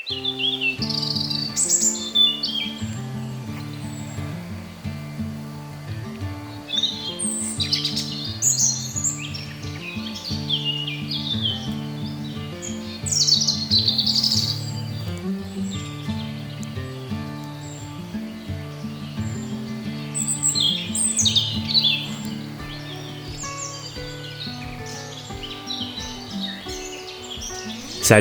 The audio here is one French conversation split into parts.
Salut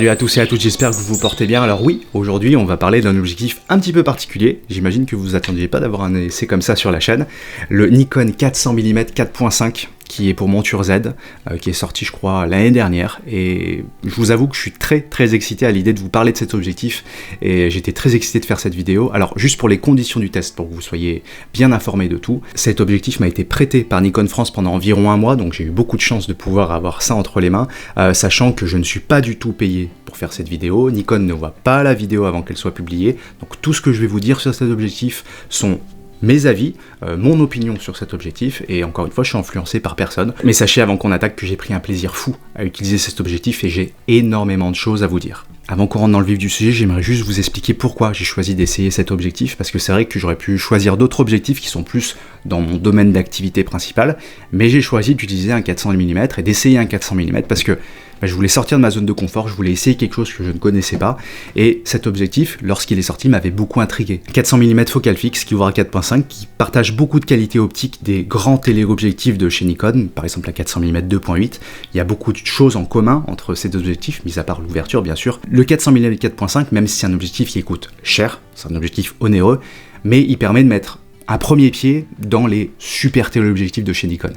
à tous et à toutes, j'espère que vous vous portez bien. Alors oui, aujourd'hui on va parler d'un objectif un petit peu particulier. J'imagine que vous vous attendiez pas d'avoir un essai comme ça sur la chaîne. Le Nikon 400 mm 4.5 qui est pour monture Z, qui est sorti je crois l'année dernière. Et je vous avoue que je suis très excité à l'idée de vous parler de cet objectif. Et j'étais très excité de faire cette vidéo. Alors juste pour les conditions du test, pour que vous soyez bien informés de tout. Cet objectif m'a été prêté par Nikon France pendant environ un mois. Donc j'ai eu beaucoup de chance de pouvoir avoir ça entre les mains. Sachant que je ne suis pas du tout payé pour faire cette vidéo. Nikon ne voit pas la vidéo avant qu'elle soit publiée. Donc tout ce que je vais vous dire sur cet objectif sont mes avis, mon opinion sur cet objectif, et encore une fois je suis influencé par personne. Mais sachez avant qu'on attaque que j'ai pris un plaisir fou à utiliser cet objectif et j'ai énormément de choses à vous dire. Avant qu'on rentre dans le vif du sujet, j'aimerais juste vous expliquer pourquoi j'ai choisi d'essayer cet objectif, parce que c'est vrai que j'aurais pu choisir d'autres objectifs qui sont plus dans mon domaine d'activité principale, mais j'ai choisi d'utiliser un 400 mm et d'essayer un 400 mm parce que je voulais sortir de ma zone de confort, je voulais essayer quelque chose que je ne connaissais pas, et cet objectif, lorsqu'il est sorti, m'avait beaucoup intrigué. 400 mm focal fixe qui ouvre à 4.5, qui partage beaucoup de qualités optiques des grands téléobjectifs de chez Nikon, par exemple la 400 mm 2.8, il y a beaucoup de choses en commun entre ces deux objectifs, mis à part l'ouverture bien sûr. Le 400 mm 4.5, même si c'est un objectif qui coûte cher, c'est un objectif onéreux, mais il permet de mettre un premier pied dans les super téléobjectifs de chez Nikon.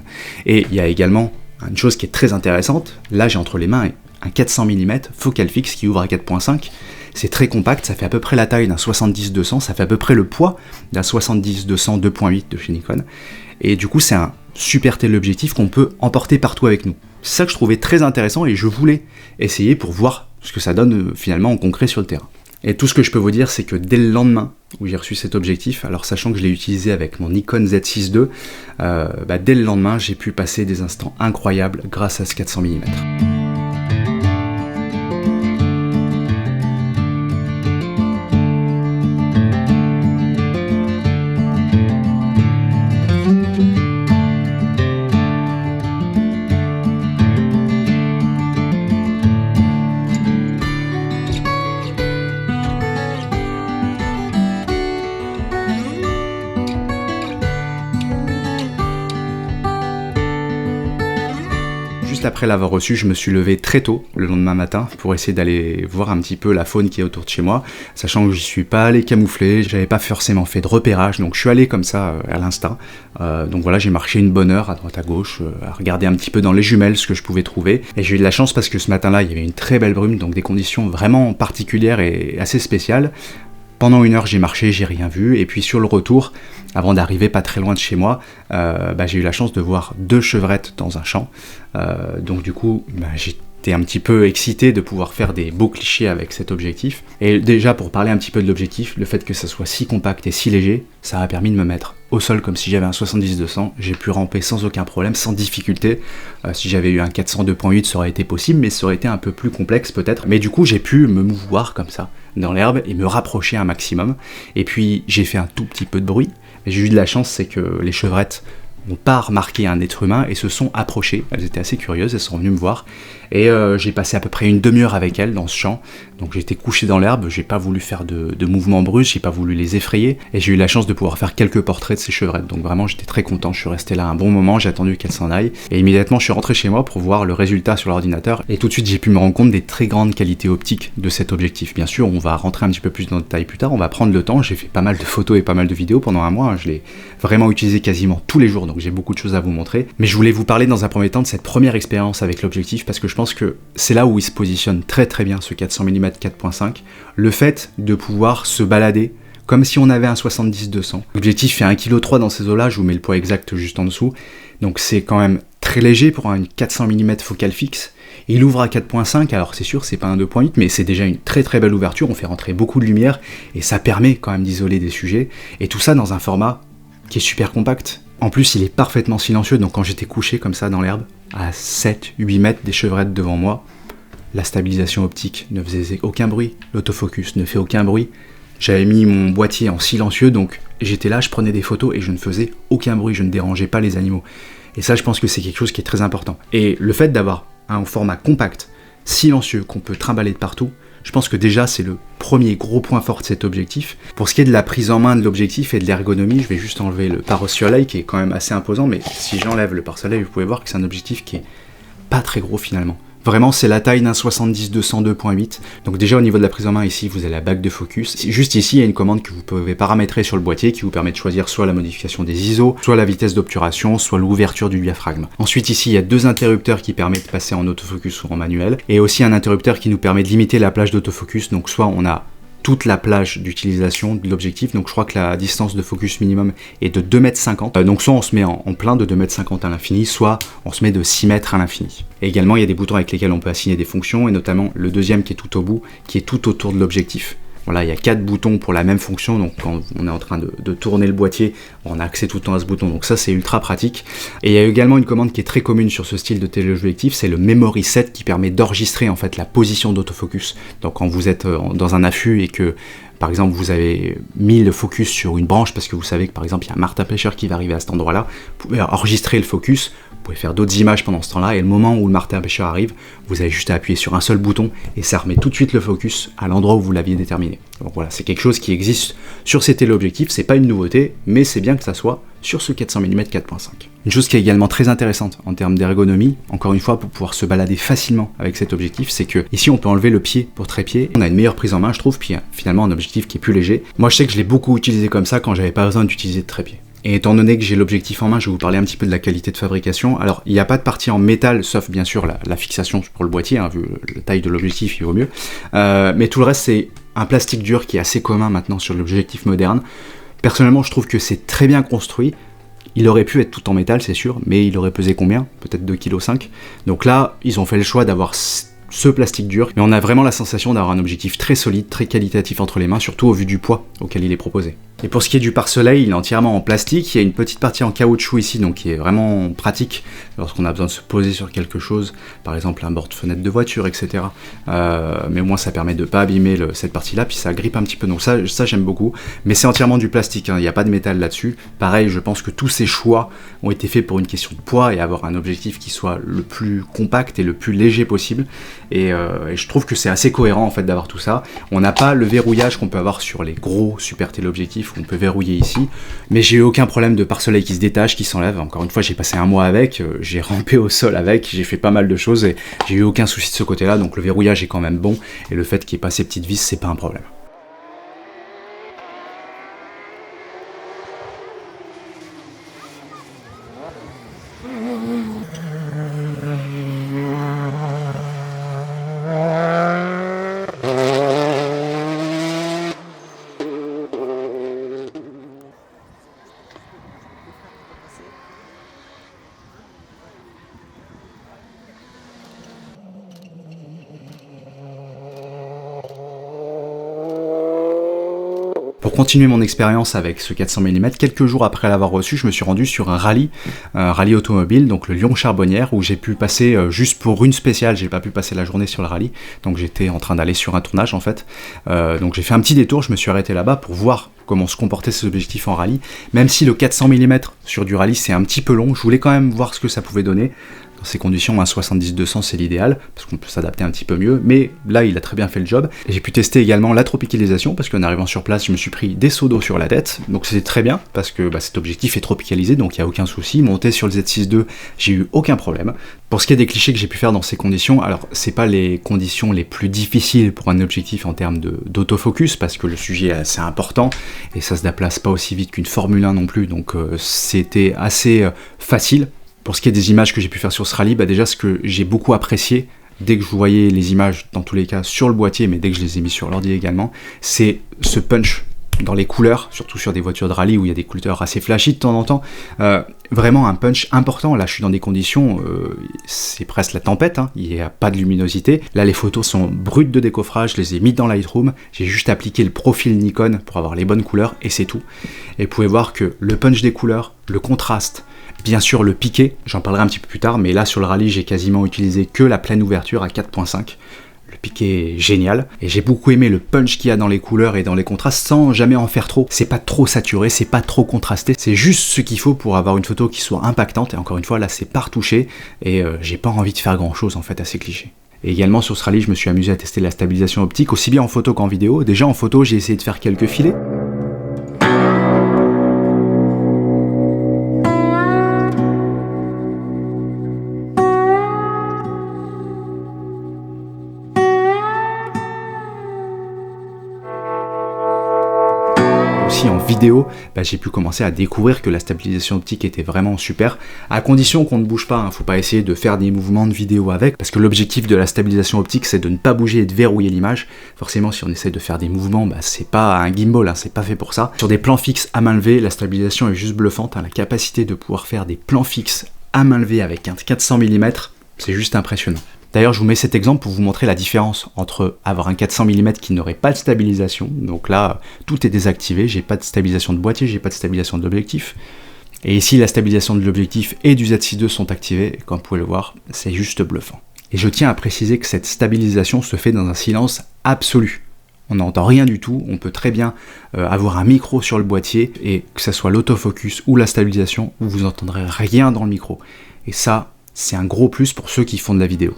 Et il y a également une chose qui est très intéressante, là j'ai entre les mains un 400 mm focal fixe qui ouvre à 4.5, c'est très compact, ça fait à peu près la taille d'un 70-200, ça fait à peu près le poids d'un 70-200 2.8 de chez Nikon, et du coup c'est un super téléobjectif qu'on peut emporter partout avec nous. C'est ça que je trouvais très intéressant et je voulais essayer pour voir ce que ça donne finalement en concret sur le terrain. Et tout ce que je peux vous dire, c'est que dès le lendemain où j'ai reçu cet objectif, alors sachant que je l'ai utilisé avec mon Nikon Z6 II, dès le lendemain, j'ai pu passer des instants incroyables grâce à ce 400 mm. Juste après l'avoir reçu, je me suis levé très tôt le lendemain matin pour essayer d'aller voir un petit peu la faune qui est autour de chez moi, sachant que je suis pas allé camoufler, j'avais pas forcément fait de repérage, donc je suis allé comme ça à l'instinct. Donc voilà, j'ai marché une bonne heure à droite à gauche, à regarder un petit peu dans les jumelles ce que je pouvais trouver, et j'ai eu de la chance parce que ce matin-là il y avait une très belle brume, donc des conditions vraiment particulières et assez spéciales. Pendant une heure j'ai marché, j'ai rien vu, et puis sur le retour, avant d'arriver pas très loin de chez moi, j'ai eu la chance de voir 2 chevrettes dans un champ, donc du coup j'étais un petit peu excité de pouvoir faire des beaux clichés avec cet objectif, et déjà pour parler un petit peu de l'objectif, le fait que ça soit si compact et si léger, ça a permis de me mettre au sol comme si j'avais un 70-200, j'ai pu ramper sans aucun problème, sans difficulté. Si j'avais eu un 400 2.8 ça aurait été possible, mais ça aurait été un peu plus complexe peut-être, mais du coup j'ai pu me mouvoir comme ça dans l'herbe et me rapprocher un maximum, et puis j'ai fait un tout petit peu de bruit, mais j'ai eu de la chance, c'est que les chevrettes n'ont pas remarqué un être humain et se sont approchées, elles étaient assez curieuses, elles sont venues me voir, et j'ai passé à peu près une demi-heure avec elles dans ce champ, donc j'étais couché dans l'herbe, j'ai pas voulu faire de mouvements brusques, j'ai pas voulu les effrayer, et j'ai eu la chance de pouvoir faire quelques portraits de ces chevrettes, donc vraiment j'étais très content, je suis resté là un bon moment, j'ai attendu qu'elles s'en aillent, et immédiatement je suis rentré chez moi pour voir le résultat sur l'ordinateur, et tout de suite j'ai pu me rendre compte des très grandes qualités optiques de cet objectif. Bien sûr, on va rentrer un petit peu plus dans le détail plus tard, on va prendre le temps, j'ai fait pas mal de photos et pas mal de vidéos pendant un mois, je l'ai vraiment utilisé quasiment tous les jours, donc j'ai beaucoup de choses à vous montrer, mais je voulais vous parler dans un premier temps de cette première expérience avec l'objectif, parce que je pense que c'est là où il se positionne très bien ce 400 mm 4.5, le fait de pouvoir se balader comme si on avait un 70-200. L'objectif fait 1,3 kg dans ces eaux-là, je vous mets le poids exact juste en dessous, donc c'est quand même très léger pour un 400 mm focal fixe. Il ouvre à 4.5, alors c'est sûr c'est pas un 2.8, mais c'est déjà une très belle ouverture, on fait rentrer beaucoup de lumière, et ça permet quand même d'isoler des sujets, et tout ça dans un format qui est super compact. En plus il est parfaitement silencieux, donc quand j'étais couché comme ça dans l'herbe, à 7-8 mètres des chevrettes devant moi, la stabilisation optique ne faisait aucun bruit, l'autofocus ne fait aucun bruit. J'avais mis mon boîtier en silencieux, donc j'étais là, je prenais des photos et je ne faisais aucun bruit, je ne dérangeais pas les animaux. Et ça, je pense que c'est quelque chose qui est très important. Et le fait d'avoir un format compact, silencieux, qu'on peut trimballer de partout, je pense que déjà c'est le premier gros point fort de cet objectif. Pour ce qui est de la prise en main de l'objectif et de l'ergonomie, je vais juste enlever le pare-soleil qui est quand même assez imposant, mais si j'enlève le pare-soleil, vous pouvez voir que c'est un objectif qui est pas très gros finalement. Vraiment, c'est la taille d'un 70-202.8. Donc déjà au niveau de la prise en main ici, vous avez la bague de focus. Juste ici, il y a une commande que vous pouvez paramétrer sur le boîtier qui vous permet de choisir soit la modification des ISO, soit la vitesse d'obturation, soit l'ouverture du diaphragme. Ensuite ici, il y a deux interrupteurs qui permettent de passer en autofocus ou en manuel, et aussi un interrupteur qui nous permet de limiter la plage d'autofocus. Donc soit on a toute la plage d'utilisation de l'objectif, donc je crois que la distance de focus minimum est de 2,50 m, donc soit on se met en plein de 2,50 m à l'infini, soit on se met de 6 mètres à l'infini. Et également il y a des boutons avec lesquels on peut assigner des fonctions, et notamment le deuxième qui est tout au bout, qui est tout autour de l'objectif. Voilà, il y a 4 boutons pour la même fonction, donc quand on est en train de tourner le boîtier, on a accès tout le temps à ce bouton, donc ça c'est ultra pratique. Et il y a également une commande qui est très commune sur ce style de téléobjectif, c'est le Memory Set qui permet d'enregistrer en fait la position d'autofocus. Donc quand vous êtes dans un affût et que par exemple vous avez mis le focus sur une branche parce que vous savez que par exemple il y a un martin pêcheur qui va arriver à cet endroit-là, vous pouvez enregistrer le focus, vous pouvez faire d'autres images pendant ce temps-là, et le moment où le martin pêcheur arrive, vous avez juste à appuyer sur un seul bouton et ça remet tout de suite le focus à l'endroit où vous l'aviez déterminé. Donc voilà, c'est quelque chose qui existe sur ces téléobjectifs, c'est pas une nouveauté, mais c'est bien que ça soit sur ce 400 mm 4.5. Une chose qui est également très intéressante en termes d'ergonomie, encore une fois pour pouvoir se balader facilement avec cet objectif, c'est que ici on peut enlever le pied pour trépied, on a une meilleure prise en main je trouve, puis finalement un objectif qui est plus léger. Moi je sais que je l'ai beaucoup utilisé comme ça quand j'avais pas besoin d'utiliser de trépied. Et étant donné que j'ai l'objectif en main, je vais vous parler un petit peu de la qualité de fabrication. Alors, il n'y a pas de partie en métal, sauf bien sûr la fixation pour le boîtier, hein, vu la taille de l'objectif, il vaut mieux. Mais tout le reste, c'est un plastique dur qui est assez commun maintenant sur l'objectif moderne. Personnellement, je trouve que c'est très bien construit. Il aurait pu être tout en métal, c'est sûr, mais il aurait pesé combien? Peut-être 2,5 kg. Donc là, ils ont fait le choix d'avoir ce plastique dur, mais on a vraiment la sensation d'avoir un objectif très solide, très qualitatif entre les mains, surtout au vu du poids auquel il est proposé. Et pour ce qui est du pare-soleil, il est entièrement en plastique, il y a une petite partie en caoutchouc ici, donc qui est vraiment pratique lorsqu'on a besoin de se poser sur quelque chose, par exemple un porte-fenêtre de voiture, etc. Mais au moins ça permet de ne pas abîmer cette partie-là, puis ça grippe un petit peu, donc ça j'aime beaucoup. Mais c'est entièrement du plastique, hein, il n'y a pas de métal là-dessus. Pareil, je pense que tous ces choix ont été faits pour une question de poids et avoir un objectif qui soit le plus compact et le plus léger possible. Et je trouve que c'est assez cohérent en fait d'avoir tout ça. On n'a pas le verrouillage qu'on peut avoir sur les gros super téléobjectifs où on peut verrouiller ici, mais j'ai eu aucun problème de pare-soleil qui se détache, qui s'enlève. Encore une fois, j'ai passé un mois avec, j'ai rampé au sol avec, j'ai fait pas mal de choses et j'ai eu aucun souci de ce côté-là, donc le verrouillage est quand même bon et le fait qu'il n'y ait pas ces petites vis, c'est pas un problème. Pour continuer mon expérience avec ce 400 mm, quelques jours après l'avoir reçu, je me suis rendu sur un rallye automobile, donc le Lyon-Charbonnières, où j'ai pu passer juste pour une spéciale, j'ai pas pu passer la journée sur le rallye, donc j'étais en train d'aller sur un tournage en fait. Donc j'ai fait un petit détour, je me suis arrêté là-bas pour voir comment se comportait ces objectifs en rallye. Même si le 400 mm sur du rallye c'est un petit peu long, je voulais quand même voir ce que ça pouvait donner. Dans ces conditions, un 70-200 c'est l'idéal, parce qu'on peut s'adapter un petit peu mieux, mais là il a très bien fait le job. Et j'ai pu tester également la tropicalisation, parce qu'en arrivant sur place, je me suis pris des seaux d'eau sur la tête, donc c'était très bien, parce que cet objectif est tropicalisé, donc il n'y a aucun souci. Monter sur le Z6 II, j'ai eu aucun problème. Pour ce qui est des clichés que j'ai pu faire dans ces conditions, alors c'est pas les conditions les plus difficiles pour un objectif en termes d'autofocus, parce que le sujet est assez important, et ça se déplace pas aussi vite qu'une Formule 1 non plus, donc c'était assez facile. Pour ce qui est des images que j'ai pu faire sur ce rallye, déjà ce que j'ai beaucoup apprécié, dès que je voyais les images, dans tous les cas sur le boîtier, mais dès que je les ai mis sur l'ordi également, c'est ce punch dans les couleurs, surtout sur des voitures de rallye où il y a des couleurs assez flashy de temps en temps, vraiment un punch important. Là je suis dans des conditions, c'est presque la tempête, hein, il n'y a pas de luminosité. Là les photos sont brutes de décoffrage, je les ai mis dans Lightroom, j'ai juste appliqué le profil Nikon pour avoir les bonnes couleurs et c'est tout. Et vous pouvez voir que le punch des couleurs, le contraste, Bien sûr le piqué, j'en parlerai un petit peu plus tard, mais là sur le rallye j'ai quasiment utilisé que la pleine ouverture à 4.5. Le piqué est génial, et j'ai beaucoup aimé le punch qu'il y a dans les couleurs et dans les contrastes sans jamais en faire trop. C'est pas trop saturé, c'est pas trop contrasté, c'est juste ce qu'il faut pour avoir une photo qui soit impactante, et encore une fois là c'est pas retouché, et j'ai pas envie de faire grand chose en fait à ces clichés. Et également sur ce rallye je me suis amusé à tester la stabilisation optique aussi bien en photo qu'en vidéo. Déjà en photo j'ai essayé de faire quelques filets. Aussi en vidéo, j'ai pu commencer à découvrir que la stabilisation optique était vraiment super, à condition qu'on ne bouge pas, faut pas essayer de faire des mouvements de vidéo avec, parce que l'objectif de la stabilisation optique c'est de ne pas bouger et de verrouiller l'image. Forcément si on essaie de faire des mouvements, c'est pas un gimbal, c'est pas fait pour ça. Sur des plans fixes à main levée, la stabilisation est juste bluffante, la capacité de pouvoir faire des plans fixes à main levée avec un 400 mm, c'est juste impressionnant. D'ailleurs, je vous mets cet exemple pour vous montrer la différence entre avoir un 400 mm qui n'aurait pas de stabilisation, donc là, tout est désactivé, j'ai pas de stabilisation de boîtier, j'ai pas de stabilisation de l'objectif, et ici, la stabilisation de l'objectif et du Z6 II sont activées, et comme vous pouvez le voir, c'est juste bluffant. Et je tiens à préciser que cette stabilisation se fait dans un silence absolu. On n'entend rien du tout, on peut très bien avoir un micro sur le boîtier, et que ce soit l'autofocus ou la stabilisation, vous n'entendrez rien dans le micro. Et ça, c'est un gros plus pour ceux qui font de la vidéo.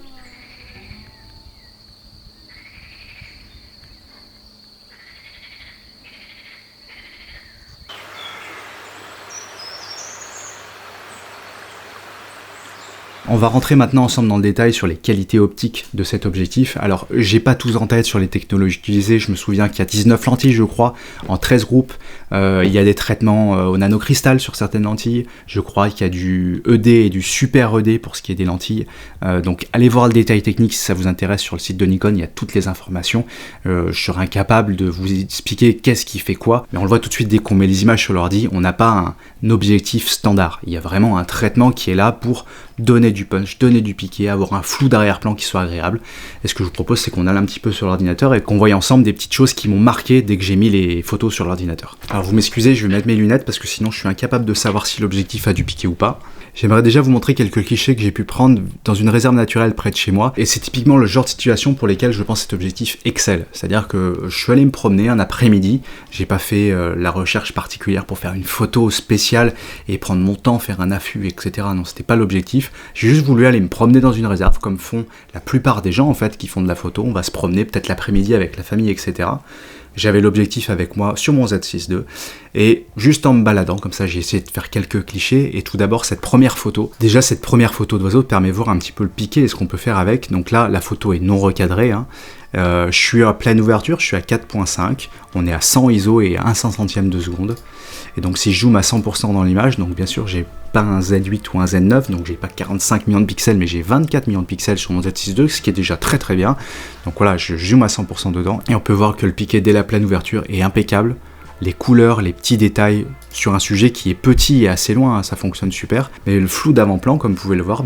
On va rentrer maintenant ensemble dans le détail sur les qualités optiques de cet objectif. Alors, j'ai pas tous en tête sur les technologies utilisées, je me souviens qu'il y a 19 lentilles, je crois, en 13 groupes. Il y a des traitements au nanocristal sur certaines lentilles. Je crois qu'il y a du ED et du super ED pour ce qui est des lentilles. Donc, allez voir le détail technique si ça vous intéresse sur le site de Nikon, il y a toutes les informations. Je serai incapable de vous expliquer qu'est-ce qui fait quoi, mais on le voit tout de suite dès qu'on met les images sur l'ordi, on n'a pas un objectif standard. Il y a vraiment un traitement qui est là pour donner du punch, donner du piqué, avoir un flou d'arrière-plan qui soit agréable. Et ce que je vous propose, c'est qu'on aille un petit peu sur l'ordinateur et qu'on voie ensemble des petites choses qui m'ont marqué dès que j'ai mis les photos sur l'ordinateur. Alors vous m'excusez, je vais mettre mes lunettes parce que sinon je suis incapable de savoir si l'objectif a du piqué ou pas. J'aimerais déjà vous montrer quelques clichés que j'ai pu prendre dans une réserve naturelle près de chez moi, et c'est typiquement le genre de situation pour lesquelles je pense cet objectif excelle. C'est-à-dire que je suis allé me promener un après-midi, j'ai pas fait la recherche particulière pour faire une photo spéciale et prendre mon temps, faire un affût, etc. Non, c'était pas l'objectif. J'ai juste voulu aller me promener dans une réserve, comme font la plupart des gens en fait qui font de la photo. On va se promener peut-être l'après-midi avec la famille, etc. J'avais l'objectif avec moi sur mon Z6 II, et juste en me baladant, comme ça j'ai essayé de faire quelques clichés, et tout d'abord cette première photo. Déjà cette première photo d'oiseau permet de voir un petit peu le piqué et ce qu'on peut faire avec. Donc là la photo est non recadrée, je suis à pleine ouverture, je suis à 4.5, on est à 100 ISO et 1 centième de seconde. Et donc si je zoome à 100% dans l'image, donc bien sûr j'ai pas un Z8 ou un Z9, donc j'ai pas 45 millions de pixels, mais j'ai 24 millions de pixels sur mon Z6 II, ce qui est déjà très très bien. Donc voilà, je zoome à 100% dedans, et on peut voir que le piqué dès la pleine ouverture est impeccable. Les couleurs, les petits détails sur un sujet qui est petit et assez loin, ça fonctionne super. Mais le flou d'avant-plan, comme vous pouvez le voir,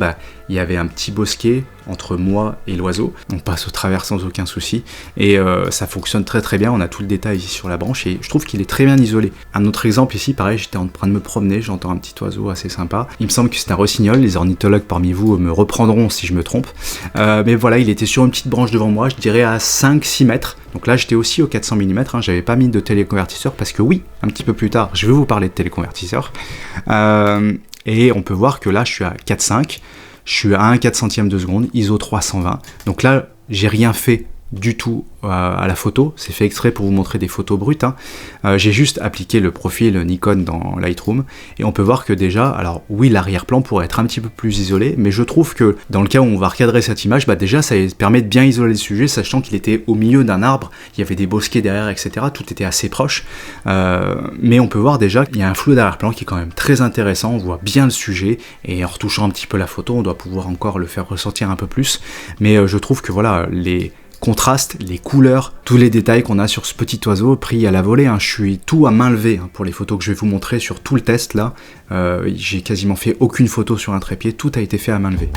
il y avait un petit bosquet entre moi et l'oiseau. On passe au travers sans aucun souci. Et ça fonctionne très très bien, on a tout le détail ici sur la branche et je trouve qu'il est très bien isolé. Un autre exemple ici, pareil, j'étais en train de me promener, j'entends un petit oiseau assez sympa. Il me semble que c'est un rossignol, les ornithologues parmi vous me reprendront si je me trompe. Mais voilà, il était sur une petite branche devant moi, je dirais à 5-6 mètres. Donc là, j'étais aussi au 400 mm, j'avais pas mis de téléconvertisseur parce que oui, un petit peu plus tard, je vais vous parler de téléconvertisseur. Et on peut voir que là, je suis à 4.5, je suis à 1/400 de seconde, ISO 320. Donc là, j'ai rien fait du tout à la photo, c'est fait exprès pour vous montrer des photos brutes. J'ai juste appliqué le profil Nikon dans Lightroom et on peut voir que déjà, alors oui, l'arrière-plan pourrait être un petit peu plus isolé, mais je trouve que dans le cas où on va recadrer cette image, déjà ça permet de bien isoler le sujet, sachant qu'il était au milieu d'un arbre, il y avait des bosquets derrière, etc. Tout était assez proche, mais on peut voir déjà qu'il y a un flou d'arrière-plan qui est quand même très intéressant, on voit bien le sujet, et en retouchant un petit peu la photo, on doit pouvoir encore le faire ressortir un peu plus, mais je trouve que voilà, les contraste, les couleurs, tous les détails qu'on a sur ce petit oiseau pris à la volée. Je suis tout à main levée pour les photos que je vais vous montrer sur tout le test là. J'ai quasiment fait aucune photo sur un trépied, tout a été fait à main levée.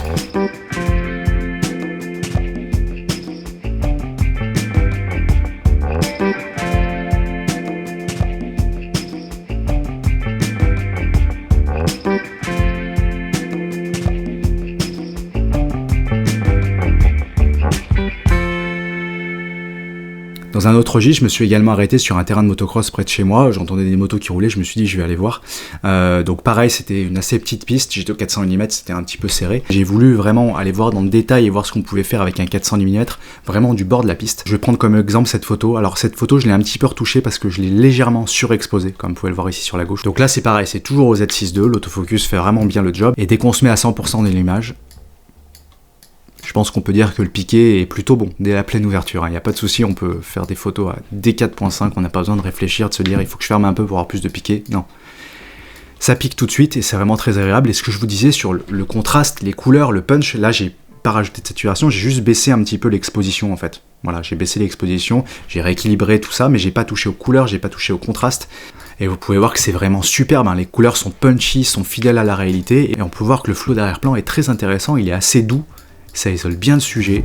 Dans un autre registre, je me suis également arrêté sur un terrain de motocross près de chez moi, j'entendais des motos qui roulaient, je me suis dit je vais aller voir. Donc pareil, c'était une assez petite piste, j'étais au 400 mm, c'était un petit peu serré. J'ai voulu vraiment aller voir dans le détail et voir ce qu'on pouvait faire avec un 400 mm, vraiment du bord de la piste. Je vais prendre comme exemple cette photo. Alors cette photo, je l'ai un petit peu retouchée parce que je l'ai légèrement surexposée, comme vous pouvez le voir ici sur la gauche. Donc là c'est pareil, c'est toujours au Z6 II, l'autofocus fait vraiment bien le job, et dès qu'on se met à 100% de l'image, je pense qu'on peut dire que le piqué est plutôt bon, dès la pleine ouverture, il n'y a pas de souci, on peut faire des photos à D4.5, on n'a pas besoin de réfléchir, de se dire il faut que je ferme un peu pour avoir plus de piqué, non. Ça pique tout de suite et c'est vraiment très agréable, et ce que je vous disais sur le contraste, les couleurs, le punch, là j'ai pas rajouté de saturation, j'ai juste baissé un petit peu l'exposition en fait. Voilà, j'ai baissé l'exposition, j'ai rééquilibré tout ça, mais j'ai pas touché aux couleurs, j'ai pas touché au contraste. Et vous pouvez voir que c'est vraiment superbe, hein. Les couleurs sont punchy, sont fidèles à la réalité, et on peut voir que le flow d'arrière-plan est très intéressant, il est assez doux, ça isole bien le sujet.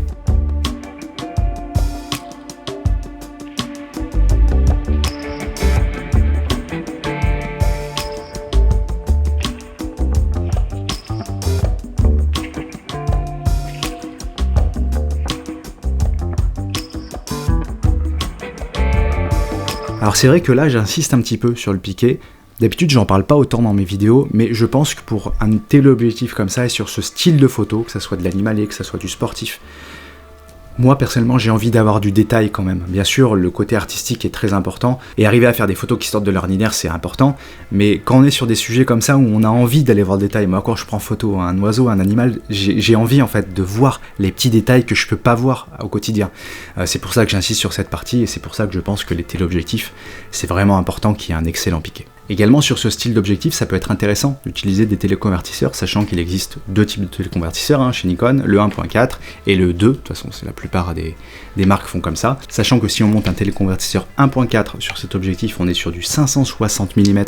Alors c'est vrai que là j'insiste un petit peu sur le piqué. D'habitude j'en parle pas autant dans mes vidéos, mais je pense que pour un téléobjectif comme ça et sur ce style de photo, que ça soit de l'animalier, que ça soit du sportif, moi personnellement j'ai envie d'avoir du détail quand même. Bien sûr le côté artistique est très important, et arriver à faire des photos qui sortent de l'ordinaire c'est important, mais quand on est sur des sujets comme ça où on a envie d'aller voir le détail, moi quand je prends photo un oiseau, un animal, j'ai envie en fait de voir les petits détails que je peux pas voir au quotidien. C'est pour ça que j'insiste sur cette partie, et c'est pour ça que je pense que les téléobjectifs c'est vraiment important qu'il y ait un excellent piqué. Également sur ce style d'objectif, ça peut être intéressant d'utiliser des téléconvertisseurs, sachant qu'il existe deux types de téléconvertisseurs chez Nikon, le 1.4 et le 2, de toute façon c'est la plupart des marques font comme ça, sachant que si on monte un téléconvertisseur 1.4 sur cet objectif, on est sur du 560 mm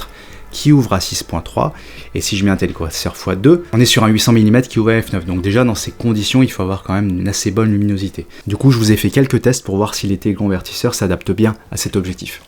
qui ouvre à 6.3, et si je mets un téléconvertisseur x2, on est sur un 800 mm qui ouvre à f9, donc déjà dans ces conditions, il faut avoir quand même une assez bonne luminosité. Du coup, je vous ai fait quelques tests pour voir si les téléconvertisseurs s'adaptent bien à cet objectif.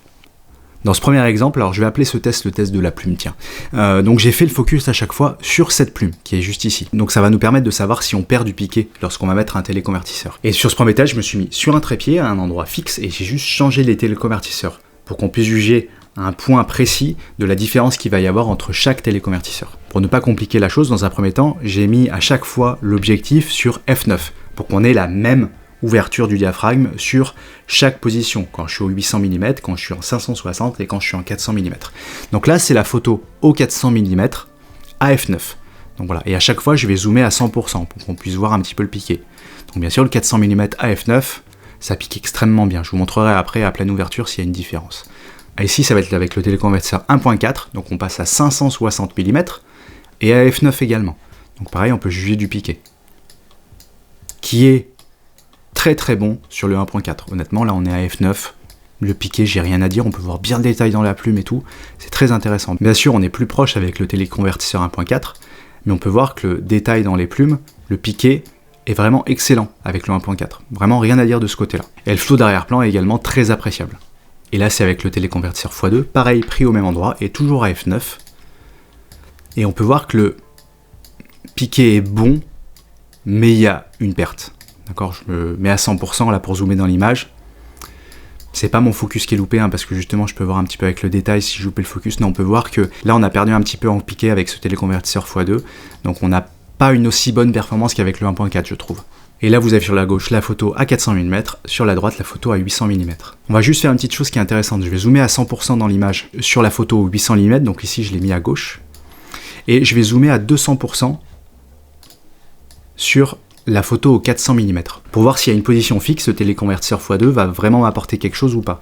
Dans ce premier exemple, alors je vais appeler ce test le test de la plume, tiens. Donc j'ai fait le focus à chaque fois sur cette plume, qui est juste ici. Donc ça va nous permettre de savoir si on perd du piqué lorsqu'on va mettre un téléconvertisseur. Et sur ce premier test, je me suis mis sur un trépied, à un endroit fixe, et j'ai juste changé les téléconvertisseurs, pour qu'on puisse juger à un point précis de la différence qu'il va y avoir entre chaque téléconvertisseur. Pour ne pas compliquer la chose, dans un premier temps, j'ai mis à chaque fois l'objectif sur f9, pour qu'on ait la même ouverture du diaphragme sur chaque position, quand je suis au 800 mm, quand je suis en 560 et quand je suis en 400 mm. Donc là c'est la photo au 400 mm à f9. Donc voilà, et à chaque fois je vais zoomer à 100% pour qu'on puisse voir un petit peu le piqué. Donc bien sûr le 400 mm à f9, ça pique extrêmement bien. Je vous montrerai après à pleine ouverture s'il y a une différence. Et ici ça va être avec le téléconvertisseur 1.4, donc on passe à 560 mm et à f9 également. Donc pareil, on peut juger du piqué, qui est très très bon sur le 1.4. Honnêtement, là on est à f9, le piqué, j'ai rien à dire, on peut voir bien le détail dans la plume et tout, c'est très intéressant. Bien sûr, on est plus proche avec le téléconvertisseur 1.4, mais on peut voir que le détail dans les plumes, le piqué, est vraiment excellent avec le 1.4. Vraiment rien à dire de ce côté-là. Et le flow d'arrière-plan est également très appréciable. Et là, c'est avec le téléconvertisseur x2, pareil, pris au même endroit, et toujours à f9. Et on peut voir que le piqué est bon, mais il y a une perte. D'accord, je me mets à 100% là pour zoomer dans l'image. C'est pas mon focus qui est loupé, parce que justement je peux voir un petit peu avec le détail si je loupais le focus. Non, on peut voir que là on a perdu un petit peu en piqué avec ce téléconvertisseur x2. Donc on n'a pas une aussi bonne performance qu'avec le 1.4 je trouve. Et là vous avez sur la gauche la photo à 400 mm, sur la droite la photo à 800 mm. On va juste faire une petite chose qui est intéressante. Je vais zoomer à 100% dans l'image sur la photo au 800 mm, donc ici je l'ai mis à gauche. Et je vais zoomer à 200% sur la photo au 400 mm, pour voir s'il y a une position fixe, le téléconvertisseur x2 va vraiment m'apporter quelque chose ou pas.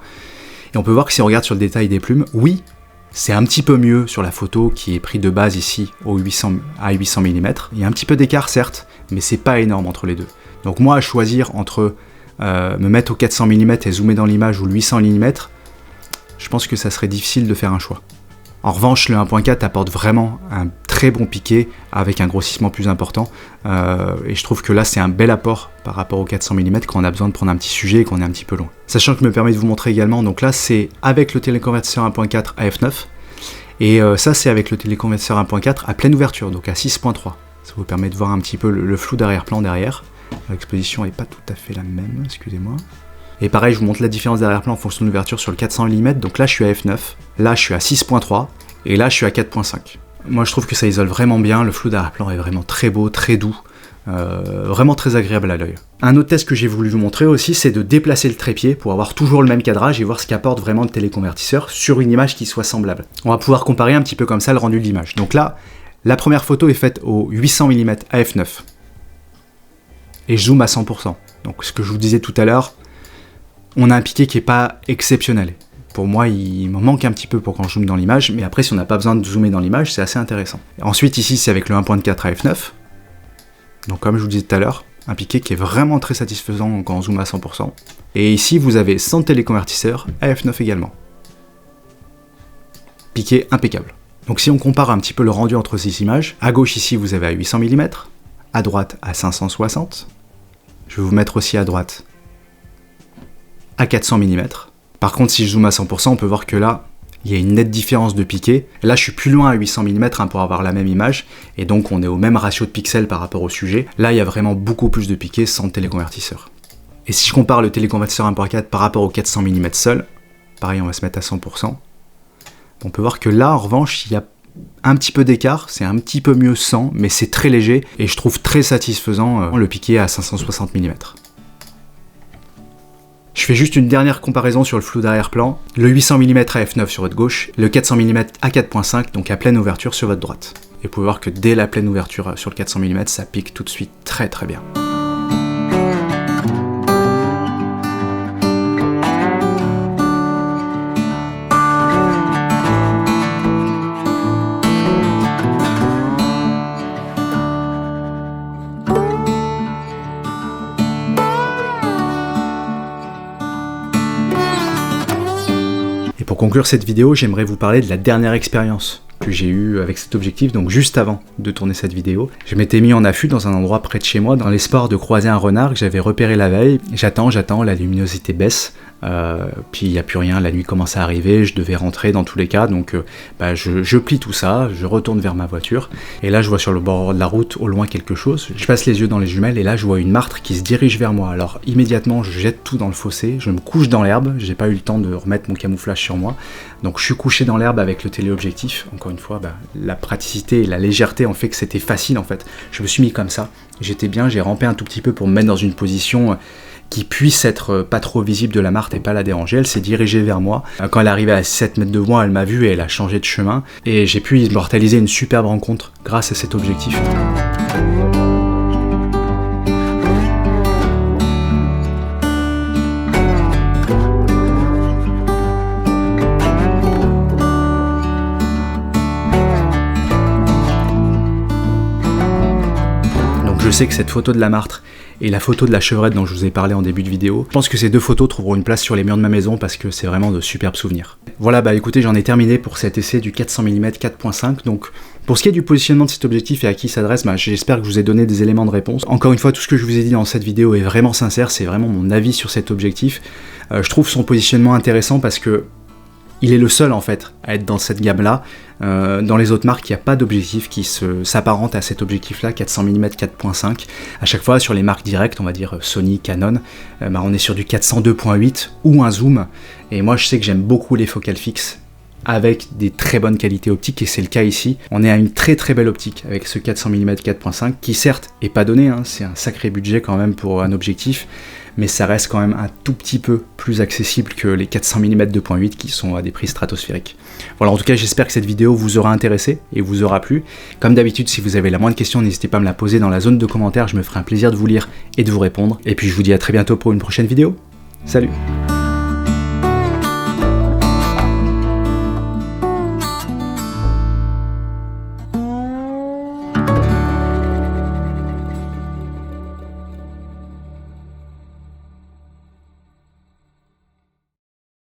Et on peut voir que si on regarde sur le détail des plumes, oui, c'est un petit peu mieux sur la photo qui est prise de base ici à 800 mm. Il y a un petit peu d'écart certes, mais c'est pas énorme entre les deux. Donc moi à choisir entre me mettre au 400 mm et zoomer dans l'image ou le 800 mm, je pense que ça serait difficile de faire un choix. En revanche, le 1.4 apporte vraiment un très bon piqué avec un grossissement plus important, et je trouve que là c'est un bel apport par rapport au 400 mm quand on a besoin de prendre un petit sujet et qu'on est un petit peu loin. Sachant que je me permets de vous montrer également, donc là c'est avec le téléconvertisseur 1.4 à f9, et ça c'est avec le téléconvertisseur 1.4 à pleine ouverture, donc à 6.3. Ça vous permet de voir un petit peu le flou d'arrière-plan derrière. L'exposition n'est pas tout à fait la même, excusez-moi. Et pareil, je vous montre la différence d'arrière-plan en fonction de l'ouverture sur le 400 mm. Donc là, je suis à f9, là, je suis à 6.3, et là, je suis à 4.5. Moi, je trouve que ça isole vraiment bien. Le flou d'arrière-plan est vraiment très beau, très doux. Vraiment très agréable à l'œil. Un autre test que j'ai voulu vous montrer aussi, c'est de déplacer le trépied pour avoir toujours le même cadrage et voir ce qu'apporte vraiment le téléconvertisseur sur une image qui soit semblable. On va pouvoir comparer un petit peu comme ça le rendu de l'image. Donc là, la première photo est faite au 800 mm à f9. Et je zoome à 100%. Donc ce que je vous disais tout à l'heure, on a un piqué qui n'est pas exceptionnel. Pour moi, il m'en manque un petit peu pour quand je zoome dans l'image, mais après, si on n'a pas besoin de zoomer dans l'image, c'est assez intéressant. Ensuite, ici, c'est avec le 1.4 à f9. Donc comme je vous disais tout à l'heure, un piqué qui est vraiment très satisfaisant quand on zoome à 100%. Et ici, vous avez sans téléconvertisseur à f9 également. Piqué impeccable. Donc si on compare un petit peu le rendu entre ces images, à gauche ici, vous avez à 800 mm, à droite à 560. Je vais vous mettre aussi à droite à 400 mm. Par contre, si je zoome à 100%, on peut voir que là, il y a une nette différence de piqué. Là, je suis plus loin à 800 mm pour avoir la même image, et donc on est au même ratio de pixels par rapport au sujet. Là, il y a vraiment beaucoup plus de piqué sans téléconvertisseur. Et si je compare le téléconvertisseur 1.4 par rapport au 400 mm seul, pareil, on va se mettre à 100%. On peut voir que là, en revanche, il y a un petit peu d'écart, c'est un petit peu mieux sans, mais c'est très léger, et je trouve très satisfaisant le piqué à 560 mm. Je fais juste une dernière comparaison sur le flou d'arrière-plan. Le 800 mm à f9 sur votre gauche, le 400 mm à 4.5, donc à pleine ouverture sur votre droite. Et vous pouvez voir que dès la pleine ouverture sur le 400 mm, ça pique tout de suite très très bien. Pour conclure cette vidéo, j'aimerais vous parler de la dernière expérience que j'ai eue avec cet objectif, donc juste avant de tourner cette vidéo. Je m'étais mis en affût dans un endroit près de chez moi, dans l'espoir de croiser un renard que j'avais repéré la veille. J'attends, la luminosité baisse, puis il n'y a plus rien, la nuit commence à arriver, je devais rentrer dans tous les cas, donc je plie tout ça, je retourne vers ma voiture, et là je vois sur le bord de la route, au loin quelque chose, je passe les yeux dans les jumelles, et là je vois une martre qui se dirige vers moi. Alors immédiatement je jette tout dans le fossé, je me couche dans l'herbe, j'ai pas eu le temps de remettre mon camouflage sur moi, donc je suis couché dans l'herbe avec le téléobjectif. Encore une fois, la praticité et la légèreté ont fait que c'était facile en fait. Je me suis mis comme ça, j'étais bien, j'ai rampé un tout petit peu pour me mettre dans une position qui puisse être pas trop visible de la martre et pas la déranger. Elle s'est dirigée vers moi. Quand elle est arrivée à 7 mètres de moi, elle m'a vu et elle a changé de chemin. Et j'ai pu immortaliser une superbe rencontre grâce à cet objectif. Je sais que cette photo de la martre et la photo de la chevrette dont je vous ai parlé en début de vidéo, je pense que ces deux photos trouveront une place sur les murs de ma maison parce que c'est vraiment de superbes souvenirs. Voilà, écoutez, j'en ai terminé pour cet essai du 400 mm 4.5. Donc pour ce qui est du positionnement de cet objectif et à qui il s'adresse, j'espère que je vous ai donné des éléments de réponse. Encore une fois, tout ce que je vous ai dit dans cette vidéo est vraiment sincère, c'est vraiment mon avis sur cet objectif. Je trouve son positionnement intéressant parce que il est le seul en fait à être dans cette gamme-là. Dans les autres marques, il n'y a pas d'objectif qui s'apparente à cet objectif-là, 400 mm 4.5. À chaque fois, sur les marques directes, on va dire Sony, Canon, on est sur du 400 2.8 ou un zoom. Et moi, je sais que j'aime beaucoup les focales fixes avec des très bonnes qualités optiques, et c'est le cas ici. On est à une très très belle optique avec ce 400 mm 4.5 qui certes est pas donné, c'est un sacré budget quand même pour un objectif, mais ça reste quand même un tout petit peu plus accessible que les 400 mm 2.8 qui sont à des prix stratosphériques. Voilà, en tout cas j'espère que cette vidéo vous aura intéressé et vous aura plu. Comme d'habitude, si vous avez la moindre question, n'hésitez pas à me la poser dans la zone de commentaires, je me ferai un plaisir de vous lire et de vous répondre. Et puis je vous dis à très bientôt pour une prochaine vidéo. Salut!